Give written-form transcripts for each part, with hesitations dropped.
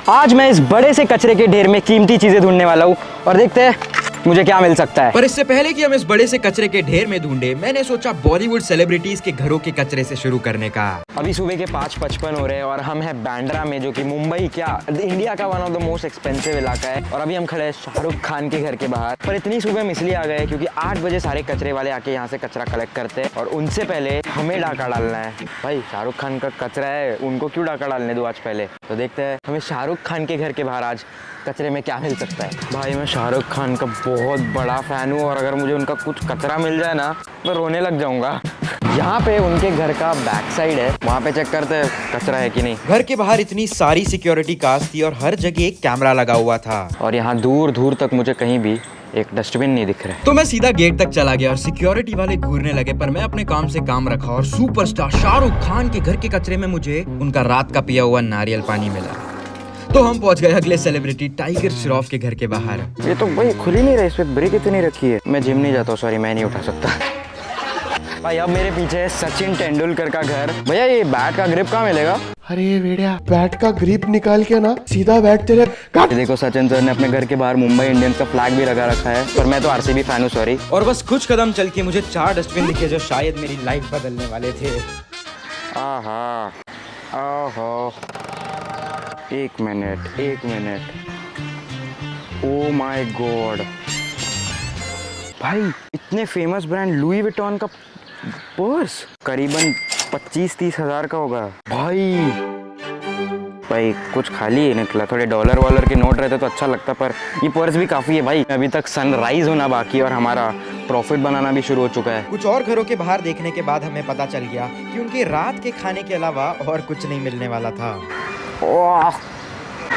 आज मैं इस बड़े से कचरे के ढेर में कीमती चीजें ढूंढने वाला हूँ और देखते हैं मुझे क्या मिल सकता है। पर इससे पहले कि हम इस बड़े से कचरे के ढेर में ढूंढे, मैंने सोचा बॉलीवुड सेलिब्रिटीज के घरों के कचरे से शुरू करने का। अभी सुबह के 5:55 हो रहे हैं और हम हैं बांद्रा में, जो कि मुंबई क्या इंडिया का one of the most expensive इलाका है। और अभी हम खड़े हैं शाहरुख खान के घर के बाहर। पर इतनी सुबह हम इसलिए आ गए क्योंकि 8 बजे सारे कचरे वाले आके यहाँ से कचरा कलेक्ट करते हैं और उनसे पहले हमें डाका डालना है। भाई शाहरुख खान का कचरा है, उनको क्यों डाका डालने दो आज पहले। तो देखते हैं हमें शाहरुख खान के घर के बाहर आज कचरे में क्या मिल सकता है। भाई मैं शाहरुख खान का बहुत बड़ा फैन हूँ और अगर मुझे उनका कुछ कचरा मिल जाए ना मैं रोने लग जाऊंगा। यहाँ पे उनके घर का बैक साइड है, वहाँ पे चेक करते हैं कचरा है कि नहीं। घर के बाहर इतनी सारी सिक्योरिटी कार्स थी और हर जगह एक कैमरा लगा हुआ था और यहाँ दूर दूर तक मुझे कहीं भी एक डस्टबिन नहीं दिख रहा है। तो मैं सीधा गेट तक चला गया और सिक्योरिटी वाले घूरने लगे, पर मैं अपने काम से काम रखा और सुपरस्टार शाहरुख खान के घर के कचरे में मुझे उनका रात का पिया हुआ नारियल पानी मिला। तो हम पहुंच गए अगले सेलिब्रिटी टाइगर श्रॉफ के घर के बाहर। ये तो भाई खुल ही नहीं रहा, इस पे ब्रेक इतनी रखी है। मैं जिम नहीं जाता हूँ, सॉरी मैं नहीं उठा सकता। भाई अब मेरे पीछे है सचिन तेंदुलकर का घर। भैया ये बैट का ग्रिप कहाँ मिलेगा? अरे बेड़िया, बैट का ग्रिप निकाल के ना सीधा बैट तेरे काट। देखो सचिन सर ने अपने घर के बाहर मुंबई इंडियंस का फ्लैग भी लगा रखा है, पर मैं तो आरसीबी फैन हूँ, सॉरी। और बस कुछ कदम चल के मुझे 4 डस्टबिन दिखे जो शायद मेरी लाइफ बदलने वाले थे। आहा, ओहो, एक मिनट, ओ माय गॉड। भाई इतने फेमस ब्रांड लुई विटॉन का पर्स करीबन 25-30 हज़ार का होगा। भाई कुछ खाली ही निकला, थोड़े डॉलर वॉलर के नोट रहते तो अच्छा लगता, पर ये पर्स भी काफ़ी है। भाई अभी तक सनराइज होना बाकी और हमारा प्रॉफिट बनाना भी शुरू हो चुका है। कुछ और घरों के बाहर देखने के बाद हमें पता चल गया कि उनके रात के खाने के अलावा और कुछ नहीं मिलने वाला था।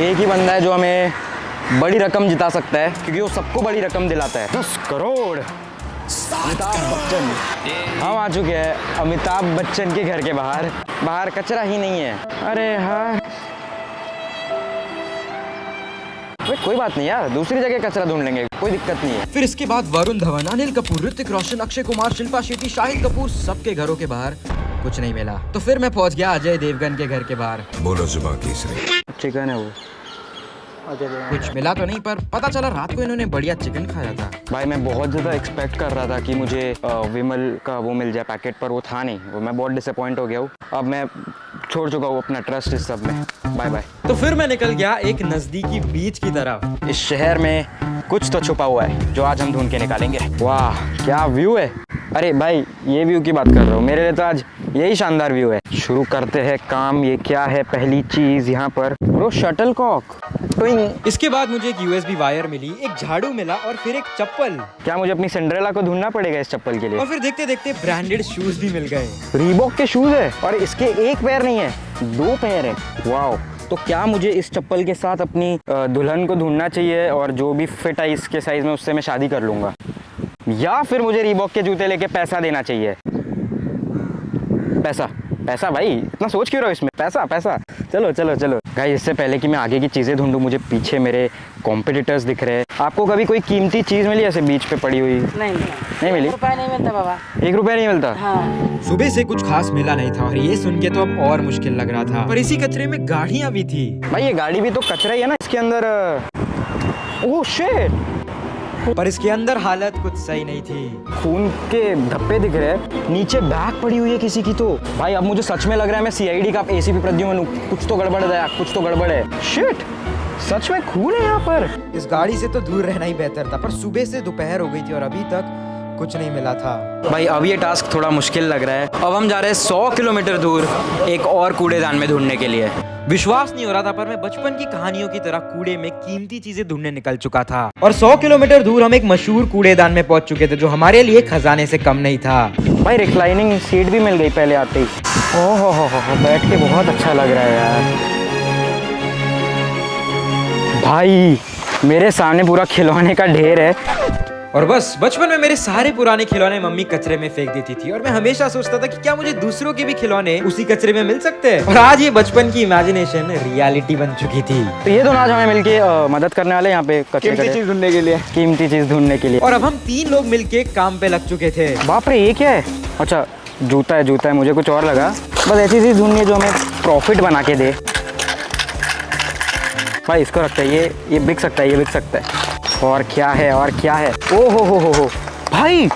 एक ही बंदा है जो हमें बड़ी रकम जिता सकता है, क्योंकि वो सबको बड़ी रकम दिलाता है। 10 करोड़। अमिताभ बच्चन। हम आ चुके हैं अमिताभ बच्चन के घर के बाहर। बाहर कचरा ही नहीं है। अरे हाँ, कोई बात नहीं यार, दूसरी जगह कचरा ढूंढ लेंगे, कोई दिक्कत नहीं है। फिर इसके बाद वरुण धवन, अनिल कपूर, ऋतिक रोशन, अक्षय कुमार, शिल्पा शेट्टी, शाहिद कपूर, सबके घरों के बाहर कुछ नहीं मिला। तो फिर मैं पहुंच गया अजय देवगन के घर के बाहर। बोलो जुबान तीसरी। चिकन है वो। कुछ मिला तो नहीं, पर पता चला रात को इन्होंने बढ़िया चिकन खाया था। भाई मैं बहुत ज़्यादा एक्सपेक्ट कर रहा था कि मुझे विमल का वो मिल जाए पैकेट, पर वो था नहीं। वो मैं बहुत डिसअपॉइंट हो गया हूँ। अब मैं छोड़ चुका हूँ अपना ट्रस्ट इस सब में। Bye bye. तो फिर मैं निकल गया एक नजदीकी बीच की तरफ। इस शहर में कुछ तो छुपा हुआ है जो आज हम ढूंढ के निकालेंगे। वाह क्या व्यू है। अरे भाई ये व्यू की बात कर रहा हूँ, मेरे लिए तो आज यही शानदार व्यू है। शुरू करते हैं काम। ये क्या है पहली चीज यहाँ पर? Bro shuttlecock. इसके बाद मुझे एक USB वायर मिली, एक झाड़ू मिला और फिर एक चप्पल। क्या मुझे अपनी सिंड्रेला को ढूंढना पड़ेगा इस चप्पल के लिए? और फिर देखते देखते ब्रांडेड शूज भी मिल गए। रीबॉक के शूज है और इसके एक पैर नहीं है, 2 पैर है। वाओ। तो क्या मुझे इस चप्पल के साथ अपनी दुल्हन को ढूंढना चाहिए और जो भी फिट है इसके साइज में उससे मैं शादी कर लूंगा, या फिर मुझे रीबॉक के जूते लेके पैसा देना चाहिए? पैसा भाई, इतना सोच क्यों रहे हो इसमें? पैसा। चलो गाइस, इससे पहले कि मैं आगे की चीज़ें ढूंढूं, मुझे पीछे मेरे कॉम्पिटिटर्स दिख रहे हैं। आपको कभी कोई कीमती चीज़ मिली ऐसे बीच पे पड़ी हुई? नहीं मिली। 1 रुपया नहीं मिलता बाबा। 1 रुपया नहीं मिलता? हाँ। सुबह से कुछ खास मिला नहीं था और ये सुन के तो अब और मुश्किल लग रहा था। पर इसी कचरे में गाड़ियां भी थी। भाई ये गाड़ी भी तो कचरा ही है ना, इसके अंदर। Oh shit. पर इसके अंदर हालत कुछ सही नहीं थी। खून के धब्बे दिख रहे हैं, नीचे बैग पड़ी हुई है किसी की। तो भाई अब मुझे सच में लग रहा है मैं CID का ACP प्रद्युमन हूँ। कुछ तो गड़बड़ है, कुछ तो गड़बड़ है। शिट, सच में खून है यहाँ पर। इस गाड़ी से तो दूर रहना ही बेहतर था, पर सुबह से दोपहर हो गई थी और अभी तक कुछ नहीं मिला था। भाई अब ये टास्क थोड़ा मुश्किल लग रहा है। अब हम जा रहे हैं 100 किलोमीटर दूर एक और कूड़ेदान में ढूंढने के लिए। विश्वास नहीं हो रहा था, पर मैं बचपन की कहानियों की तरह कूड़े में कीमती चीजें ढूंढने निकल चुका था। और 100 किलोमीटर दूर हम एक मशहूर कूड़ेदान में पहुंच चुके थे जो हमारे लिए खजाने से कम नहीं था। भाई रिक्लाइनिंग सीट भी मिल गई पहले आते ही। ओहो हो, बैठ के बहुत अच्छा लग रहा है यार। भाई मेरे सामने पूरा खिलौने का ढेर है। और बस बचपन में मेरे सारे पुराने खिलौने मम्मी कचरे में फेंक देती थी और मैं हमेशा सोचता था कि क्या मुझे दूसरों के भी खिलौने उसी कचरे में मिल सकते हैं। और आज ये बचपन की इमेजिनेशन रियलिटी बन चुकी थी। तो ये दोनों आज हमें मिलके मदद करने वाले यहाँ पे कीमती चीज ढूंढने के लिए। कीमती चीज ढूंढने के लिए। और अब हम 3 लोग मिलके काम पे लग चुके थे। बाप रे, ये क्या है? अच्छा जूता है, मुझे कुछ और लगा। बस ऐसी चीज ढूंढनी है जो हमें प्रॉफिट बना के दे। भाई इसको रखते हैं, ये बिक सकता है, ये बिक सकता है। और क्या है, और क्या है? ओ हो भाई,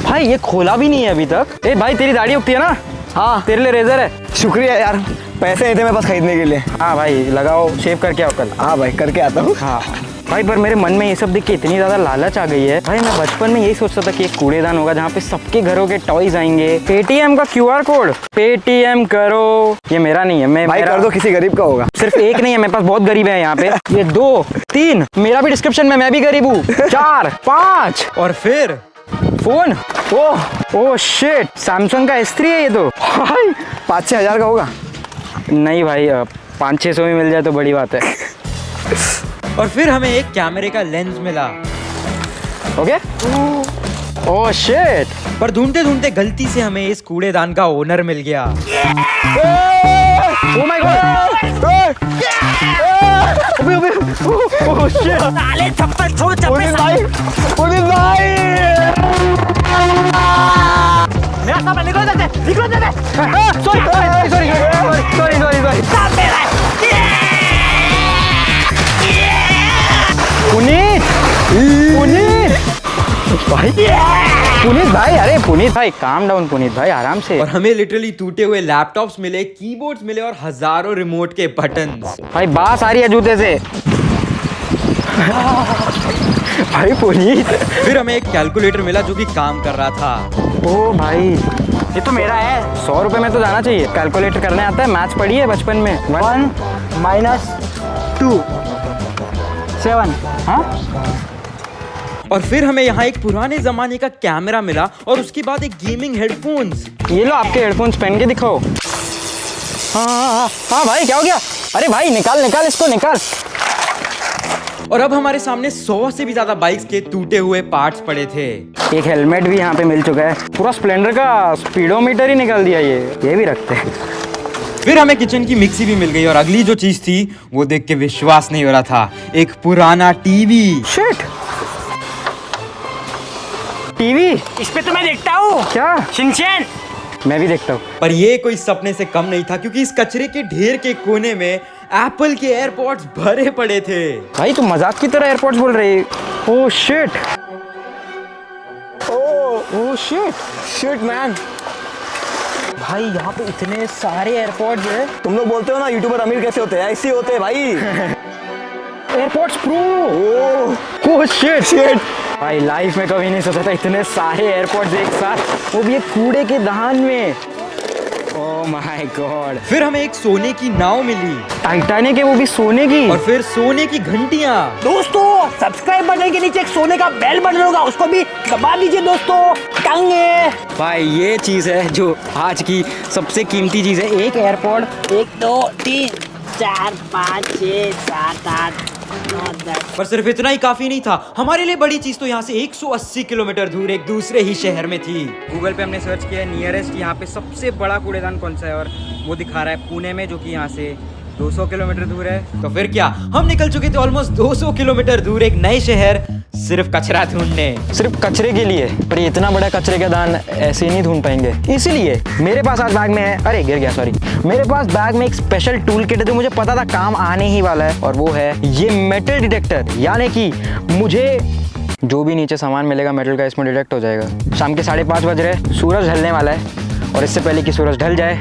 भाई ये खोला भी नहीं है अभी तक। ए भाई तेरी दाढ़ी उगती है ना? हाँ, तेरे लिए रेजर है। शुक्रिया यार, पैसे नहीं थे मेरे पास खरीदने के लिए। हाँ भाई लगाओ, शेव करके आओ कल। हाँ भाई, करके आता हूँ। हाँ भाई, पर मेरे मन में ये सब देख के इतनी ज़्यादा लालच आ गई है भाई। मैं बचपन में यही सोचता था कि एक कूड़ेदान होगा जहाँ पे सबके घरों के टॉयज आएंगे। पेटीएम का QR कोड, पेटीएम करो। ये मेरा नहीं है, मैं भाई मेरा कर दो, किसी गरीब का होगा। सिर्फ एक नहीं है, मेरे पास बहुत गरीब है यहाँ पे। ये 2 3, मेरा भी डिस्क्रिप्शन में, मैं भी गरीब हूँ। 4 5 और फिर फोन। ओ शिट, सैमसंग का S3 है ये तो। भाई 5-6 हज़ार का होगा। नहीं भाई, 500-600 में मिल जाए तो बड़ी बात है। और फिर हमें एक कैमरे का लेंस मिला, ओके। ओह शिट, पर ढूंढते ढूंढते गलती से हमें इस कूड़ेदान का ओनर मिल गया। Oh my God, oh shit, साले चप्पल छोड़, पुलिस भाई, पुलिस भाई। मेरा सामान निकलो जाते। सॉरी। साथ में रह। पुनीत भाई, अरे पुनीत भाई काम डाउन, पुनीत भाई आराम से। और हमें लिटरली टूटे हुए लैपटॉप्स मिले, कीबोर्ड्स मिले और हजारों रिमोट के बटन्स। भाई बास आ रही है जूते से। भाई पुनीत, फिर हमें एक कैलकुलेटर मिला जो कि काम कर रहा था। ओ भाई ये तो मेरा है। 100 रुपए में तो जाना चाहिए। कैलकुलेटर करने आता है, मैथ्स पढ़ी है बचपन में। 1 - 2 7। हाँ, और फिर हमें यहाँ एक पुराने जमाने का कैमरा मिला और उसके बाद एक गेमिंग हेडफोन्स। ये लो आपके हेडफोन्स पहन के दिखाओ। हाँ भाई, क्या हो गया? अरे भाई निकाल इसको निकाल। और अब हमारे सामने 100 से भी ज्यादा बाइक्स के टूटे हुए पार्ट्स पड़े थे। एक हेलमेट भी यहाँ पे मिल चुका है। पूरा स्प्लेंडर का स्पीडोमीटर ही निकाल दिया। ये भी रखते हैं। फिर हमें किचन की मिक्सी भी मिल गई और अगली जो चीज थी वो देख के विश्वास नहीं हो रहा था, एक पुराना टीवी। Shit, TV. इस पे तो मैं देखता हूँ। क्या? शिनचैन। मैं भी देखता हूँ। पर ये कोई सपने से कम नहीं था, क्योंकि इस कचरे के ढेर के कोने में एप्पल के एयरपॉड्स भरे पड़े थे। भाई तुम मजाक की तरह एयरपोर्ट्स बोल रहे। Oh shit, oh shit man, भाई यहाँ पे इतने सारे एयरपोर्ट्स हैं। तुम लोग बोलते हो ना यूट्यूबर अमीर कैसे होते हैं, ऐसे ही होते हैं भाई। Airports pro. Oh shit. भाई लाइफ में कभी नहीं सोचा था इतने सारे एयरपोर्ट्स एक साथ, वो भी एक कूड़े के दहान में। Oh my God. फिर हमें एक सोने की नाव मिली टाइटैनिक है, वो भी सोने की। और फिर सोने की घंटियां। दोस्तों सब्सक्राइब बटन के नीचे एक सोने का बेल बटन होगा, उसको भी दबा दीजिए दोस्तों। टंगे भाई ये चीज़ है जो आज की सबसे कीमती चीज़ है। एक एयरपोर्ट 1 2 3 4 5 6 7 8 9 10। पर सिर्फ इतना ही काफी नहीं था, हमारे लिए बड़ी चीज तो यहाँ से 180 किलोमीटर दूर एक दूसरे ही शहर में थी। गूगल पे हमने सर्च किया नियरेस्ट यहाँ पे सबसे बड़ा कूड़ेदान कौन सा है, और वो दिखा रहा है पुणे में, जो कि यहाँ से 200 किलोमीटर दूर है। तो फिर क्या, हम निकल चुके थे ऑलमोस्ट 200 किलोमीटर दूर एक नए शहर, सिर्फ कचरा ढूंढने। सिर्फ कचरे के लिए। पर ये इतना बड़ा कचरे का दान ऐसे ही नहीं ढूंढ पाएंगे, इसीलिए मेरे पास आज बैग में है, अरे गिर गया सॉरी, मेरे पास बैग में एक स्पेशल टूल किट है जो मुझे पता था काम आने ही वाला है, और वो है ये मेटल डिटेक्टर। यानी कि मुझे जो भी नीचे सामान मिलेगा मेटल का, इसमें डिटेक्ट हो जाएगा। शाम के 5:30 बज रहे, सूरज ढलने वाला है, और इससे पहले कि सूरज ढल जाए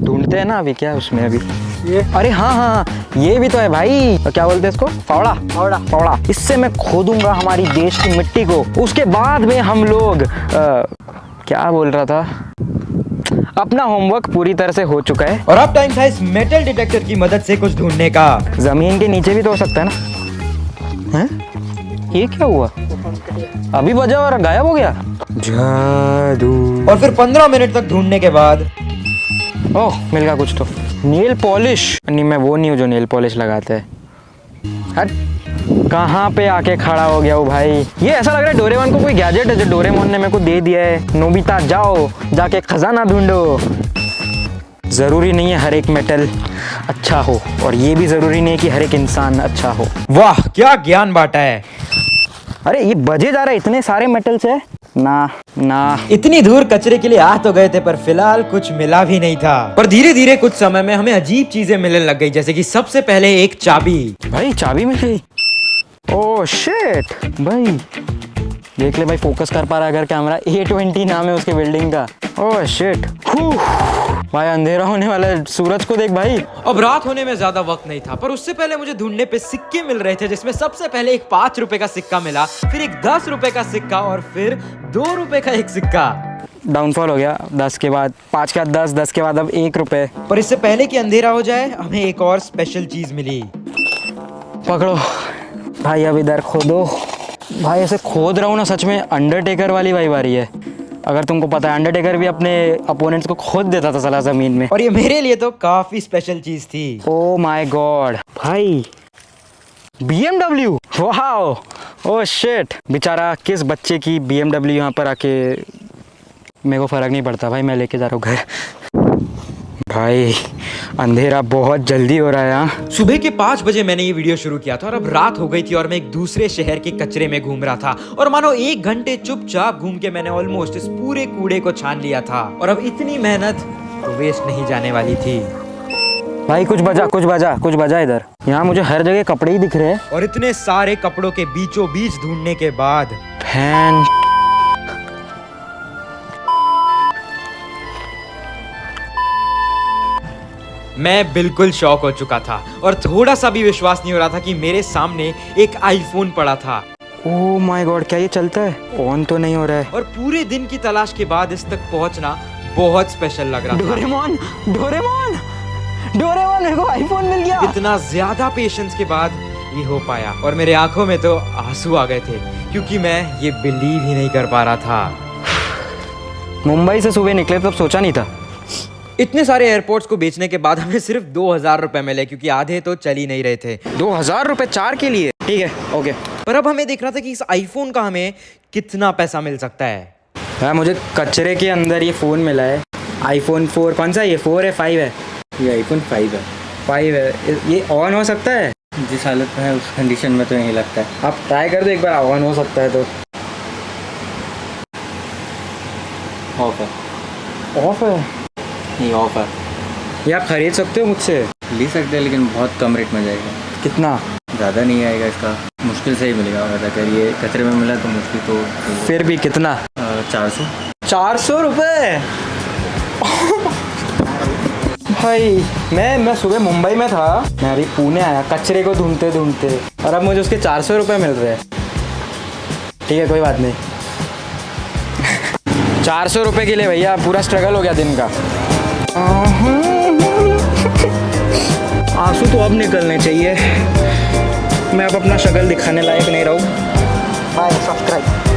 ढूंढते हैं ना अभी क्या उसमें अभी ये, अरे हाँ ये भी तो है भाई, क्या बोलते हैं इसको, फावड़ा। इससे मैं खोदूंगा हमारी देश की मिट्टी को, उसके बाद में हम लोग क्या बोल रहा था, अपना होमवर्क पूरी तरह से हो चुका है। और अब टाइम था इस मेटल डिटेक्टर की मदद से कुछ ढूंढने का। जमीन के नीचे भी तो हो सकता है ना। हैं? ये क्या हुआ, अभी बजा और गायब हो गया। जादू। और फिर 15 मिनट तक ढूंढने के बाद ओह मिल गया कुछ तो, नेल पॉलिश। नहीं मैं वो नहीं हूँ जो नेल पॉलिश लगाते हैं। हट, कहाँ पे आके खड़ा हो गया वो भाई। ये ऐसा लग रहा है डोरेमोन को कोई गैजेट है जो डोरेमोन ने मेरे को दे दिया है। नोबिता जाओ जाके खजाना ढूंढो। जरूरी नहीं है हर एक मेटल अच्छा हो, और ये भी जरूरी नहीं है कि हर एक इंसान अच्छा हो। वाह क्या ज्ञान बांटा है। अरे ये बजे जा रहा है, इतने सारे मेटल्स है। ना इतनी दूर कचरे के लिए आ तो गए थे पर फिलहाल कुछ मिला भी नहीं था। पर धीरे धीरे कुछ समय में हमें अजीब चीजें मिलने लग गई, जैसे कि सबसे पहले एक चाबी। भाई चाबी मिल गई। ओह शिट भाई, देख ले भाई, फोकस कर पा रहा है अगर कैमरा। A20 नाम है उसके बिल्डिंग का। ओह शिट भाई, अंधेरा होने वाला है, सूरज को देख भाई। अब रात होने में ज्यादा वक्त नहीं था, पर उससे पहले मुझे ढूंढने पे सिक्के मिल रहे थे, जिसमें सबसे पहले एक 5 रुपए का सिक्का मिला, फिर एक 10 रुपए का सिक्का और फिर 2 रुपए का एक सिक्का। डाउनफॉल हो गया, 10 के बाद 5 के बाद 10, 10 के बाद अब 1 रुपए। पर इससे पहले कि अंधेरा हो जाए हमें एक और स्पेशल चीज मिली। पकड़ो भाई, अब इधर खोदो। भाई ऐसे खोद रहा हूँ ना, सच में अंडरटेकर वाली वाइब आ रही है। अगर तुमको पता है, अंडरटेकर भी अपने अपोनेंट्स को खोद देता था साला जमीन में। और ये मेरे लिए तो काफी स्पेशल चीज थी। ओ माय गॉड भाई, BMW, वाओ, ओह शिट। बेचारा किस बच्चे की BMW यहाँ पर आके, मेरे को फर्क नहीं पड़ता भाई, मैं लेके जा रहा हूँ घर। भाई अंधेरा बहुत जल्दी हो रहा है यहाँ। सुबह के 5 बजे मैंने ये वीडियो शुरू किया था और अब रात हो गई थी और मैं एक दूसरे शहर के कचरे में घूम रहा था। और मानो 1 घंटे चुपचाप घूम के मैंने ऑलमोस्ट इस पूरे कूड़े को छान लिया था। और अब इतनी मेहनत तो वेस्ट नहीं जाने वाली थी। भाई कुछ बजा इधर। यहाँ मुझे हर जगह कपड़े ही दिख रहे हैं। और इतने सारे कपड़ों के बीचों बीच ढूंढने के बाद फैन, मैं बिल्कुल शॉक हो चुका था और थोड़ा सा भी विश्वास नहीं हो रहा था कि मेरे सामने एक आईफोन पड़ा था। ओह माय गॉड, क्या ये चलता है? ऑन तो नहीं हो रहा है। और पूरे दिन की तलाश के बाद इस तक पहुंचना बहुत स्पेशल लग रहा था। डोरेमोन, मेरे को आईफोन मिल गया। इतना ज्यादा पेशेंस के बाद ये हो पाया और मेरे आंखों में तो आंसू आ गए थे, क्योंकि मैं ये बिलीव ही नहीं कर पा रहा था। मुंबई से सुबह निकले तब सोचा नहीं था। इतने सारे एयरपोर्ट्स को बेचने के बाद हमें सिर्फ 2000 रुपए मिले, क्योंकि आधे तो चल ही नहीं रहे थे। 2000 रुपए 4 के लिए? ठीक है, ओके। पर अब हमें देखना था कि इस आईफोन का हमें कितना पैसा मिल सकता है। हाँ, मुझे कचरे के अंदर ये फ़ोन मिला है, आईफोन 4। कौन सा? ये 4 है 5 है? ये आईफोन 5 है। 5 है। ये ऑन हो सकता है? जिस हालत में है उस कंडीशन में तो नहीं लगता है। आप ट्राई कर दो एक बार, ऑन हो सकता है तो। ऑफ है। ऑफ है? नहीं, ऑफ है। ये आप खरीद सकते हो मुझसे? ले सकते हैं, लेकिन बहुत कम रेट में जाएगा। कितना? ज़्यादा नहीं आएगा, इसका मुश्किल से ही मिलेगा। अगर ये कचरे में मिला तो मुश्किल तो फिर भी कितना? 400। 400 रुपये? भाई मैं सुबह मुंबई में था, मैं अभी पुणे आया कचरे को ढूंढते ढूंढते, और अब मुझे उसके 400 रुपये मिल रहे हैं। ठीक है, कोई बात नहीं। 400 रुपये के लिए भैया पूरा स्ट्रगल हो गया दिन का। आंसू तो अब निकलने चाहिए। मैं अब अपना शक्ल दिखाने लायक नहीं रहूँ। Bye, subscribe.